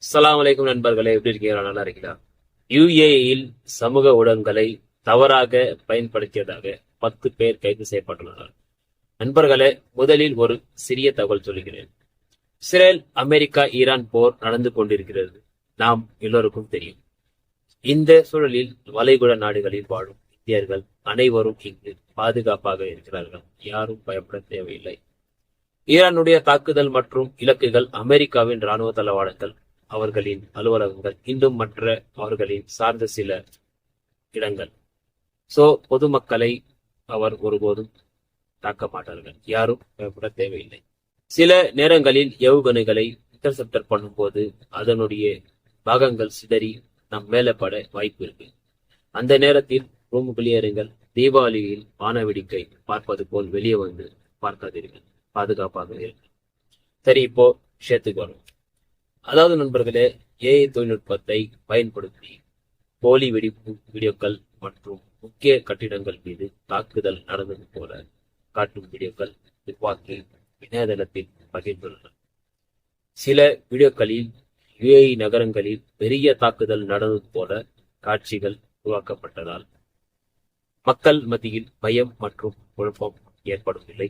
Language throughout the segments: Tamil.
அஸ்ஸலாமு அலைக்கும் நண்பர்களே, எப்படி இருக்கீங்களா? நல்லா இருக்கீங்களா? யுஏஇயில் சமூக ஊடகங்களை தவறாக பயன்படுத்தியதாக 10 பேர் கைது செய்யப்பட்டுள்ளனர். நண்பர்களே, முதலில் ஒரு சிறிய தகவல் சொல்கிறேன். இஸ்ரேல் அமெரிக்கா ஈரான் போர் நடந்து கொண்டிருக்கிறது. நாம் எல்லோருக்கும் தெரியும். இந்த சூழலில் வளைகுடா நாடுகளில் வாழும் இந்தியர்கள் அனைவரும் இங்கு பாதுகாப்பாக இருக்கிறார்கள். யாரும் பயப்பட தேவையில்லை. ஈரானுடைய தாக்குதல் மற்றும் இலக்குகள் அமெரிக்காவின் இராணுவ தளவாடங்கள், அவர்களின் அலுவலகங்கள், இன்னும் மற்ற அவர்களின் சார்ந்த சில இடங்கள். பொதுமக்களை அவர் ஒருபோதும் தாக்க மாட்டார்கள். யாரும் பயப்பட தேவையில்லை. சில நேரங்களில் ஏவுகணைகளை இன்டர்செப்டர் பண்ணும்போது அதனுடைய பாகங்கள் சிதறி நம் மேல பட வாய்ப்பு இருக்கு. அந்த நேரத்தில் ரூமுக்குள்ளே இருங்கள். தீபாவளியில் வானவேடிக்கை பார்ப்பது போல் வெளியே வந்து பார்க்காதீர்கள். பாதுகாப்பாக இருக்கு. சரி, இப்போ விஷயத்துக்கு வரும். அதாவது நண்பர்களே, ஏஐ தொழில்நுட்பத்தை பயன்படுத்தி போலி வெடிப்பு வீடியோக்கள் மற்றும் முக்கிய கட்டிடங்கள் மீது தாக்குதல் நடந்தது போல காட்டும் வீடியோக்கள் துப்பாக்கி இணையதளத்தில் பகிர்ந்துள்ளன. சில வீடியோக்களில் யுஏஇ நகரங்களில் பெரிய தாக்குதல் நடந்தது போல காட்சிகள் உருவாக்கப்பட்டதால் மக்கள் மத்தியில் பயம் மற்றும் குழப்பம் ஏற்படும் நிலை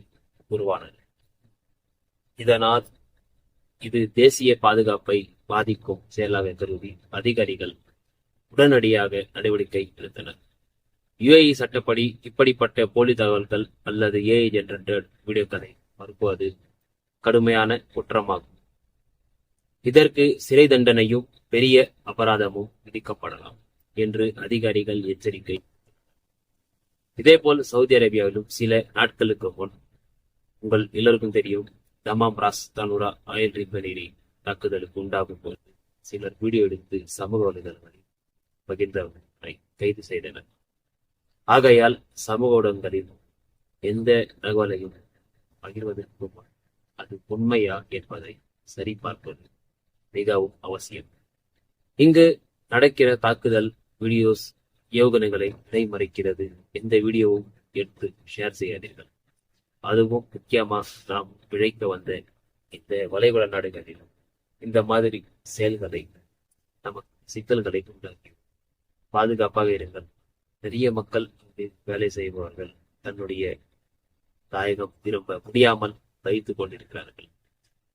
உருவானது. இதனால் இது தேசிய பாதுகாப்பை பாதிக்கும் செயலாக கருதி அதிகாரிகள் உடனடியாக நடவடிக்கை எடுத்தனர். யுஏஇ சட்டப்படி இப்படிப்பட்ட போலி தகவல்கள் அல்லது ஏஐ ஜெனரேட்டட் வீடியோக்களை மறுப்பது கடுமையான குற்றமாகும். இதற்கு சிறை தண்டனையும் பெரிய அபராதமும் விதிக்கப்படலாம் என்று அதிகாரிகள் எச்சரிக்கை. இதேபோல் சவுதி அரேபியாவிலும் சில நாட்களுக்கு முன் உங்கள் எல்லோருக்கும் தெரியும், தமாம் ராஸ் தனுரா ஆயில் ரிஃபைனரி தாக்குதலுக்கு உண்டாகும் போது சிலர் வீடியோ எடுத்து சமூக வலைதளங்களில் பகிர்ந்தவர்களை கைது செய்தனர். ஆகையால் சமூக ஊடகங்களில் எந்த தகவலையும் பகிர்வதற்கு முன் அது உண்மையா என்பதை சரிபார்ப்பது மிகவும் அவசியம். இங்கு நடக்கிற தாக்குதல் வீடியோஸ் ஏவுகணைகளை இடைமறிக்கிறது. எந்த வீடியோவும் எடுத்து ஷேர் செய்யாதீர்கள். அதுவும் முக்கியமா நாம் பிழைக்க வந்த இந்த வளைகுடா நாடுகளில் இந்த மாதிரி செயல்களை நமக்கு சிக்கல்களை உண்டாக்கி பாதுகாப்பாக இருங்கள். நிறைய மக்கள் வேலை செய்பவர்கள் தன்னுடைய தாயகம் திரும்ப முடியாமல் தவித்துக் கொண்டிருக்கிறார்கள்.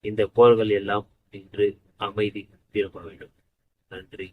இந்த போர்கள் எல்லாம் இன்று அமைதி திரும்ப வேண்டும். நன்றி.